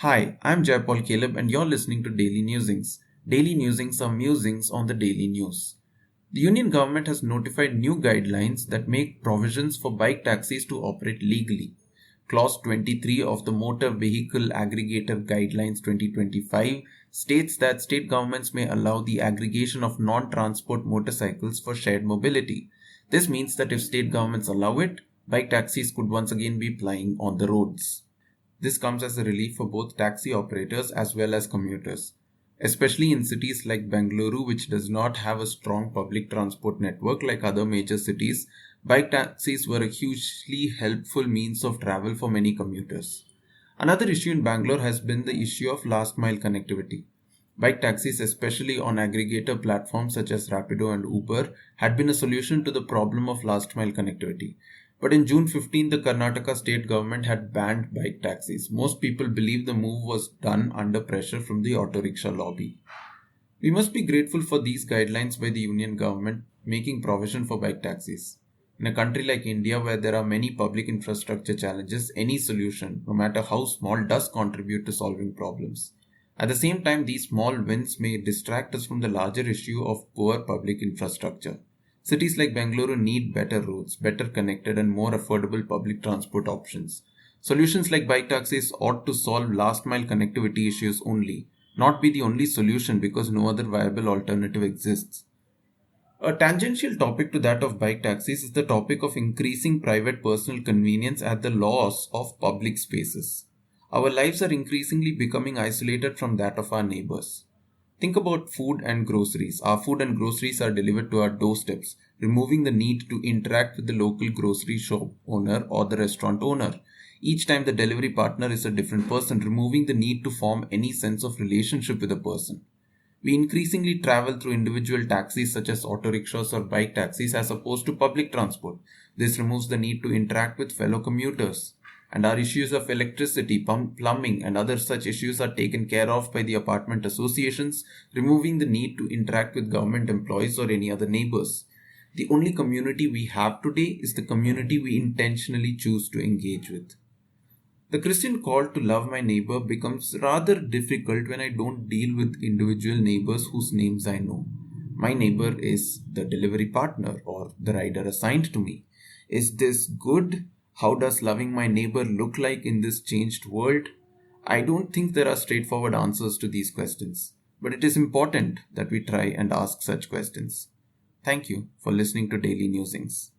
Hi, I'm Jaypal Caleb and you're listening to Daily Newsings. Daily Newsings are musings on the daily news. The Union government has notified new guidelines that make provisions for bike taxis to operate legally. Clause 23 of the Motor Vehicle Aggregator Guidelines 2025 states that state governments may allow the aggregation of non-transport motorcycles for shared mobility. This means that if state governments allow it, bike taxis could once again be plying on the roads. This comes as a relief for both taxi operators as well as commuters, especially in cities like Bengaluru, which does not have a strong public transport network like other major cities. Bike taxis were a hugely helpful means of travel for many commuters. Another issue in Bangalore has been the issue of last mile connectivity. Bike taxis, especially on aggregator platforms such as Rapido and Uber, had been a solution to the problem of last mile connectivity. But in June 15, the Karnataka state government had banned bike taxis. Most people believe the move was done under pressure from the auto rickshaw lobby. We must be grateful for these guidelines by the union government making provision for bike taxis. In a country like India, where there are many public infrastructure challenges, any solution, no matter how small, does contribute to solving problems. At the same time, these small wins may distract us from the larger issue of poor public infrastructure. Cities like Bengaluru need better roads, better connected and more affordable public transport options. Solutions like bike taxis ought to solve last mile connectivity issues only, not be the only solution because no other viable alternative exists. A tangential topic to that of bike taxis is the topic of increasing private personal convenience at the loss of public spaces. Our lives are increasingly becoming isolated from that of our neighbors. Think about food and groceries. Our food and groceries are delivered to our doorsteps, removing the need to interact with the local grocery shop owner or the restaurant owner. Each time the delivery partner is a different person, removing the need to form any sense of relationship with a person. We increasingly travel through individual taxis such as auto rickshaws or bike taxis as opposed to public transport. This removes the need to interact with fellow commuters. And our issues of electricity, plumbing, and other such issues are taken care of by the apartment associations, removing the need to interact with government employees or any other neighbors. The only community we have today is the community we intentionally choose to engage with. The Christian call to love my neighbor becomes rather difficult when I don't deal with individual neighbors whose names I know. My neighbor is the delivery partner or the rider assigned to me. Is this good? How does loving my neighbor look like in this changed world? I don't think there are straightforward answers to these questions, but it is important that we try and ask such questions. Thank you for listening to Daily Newsings.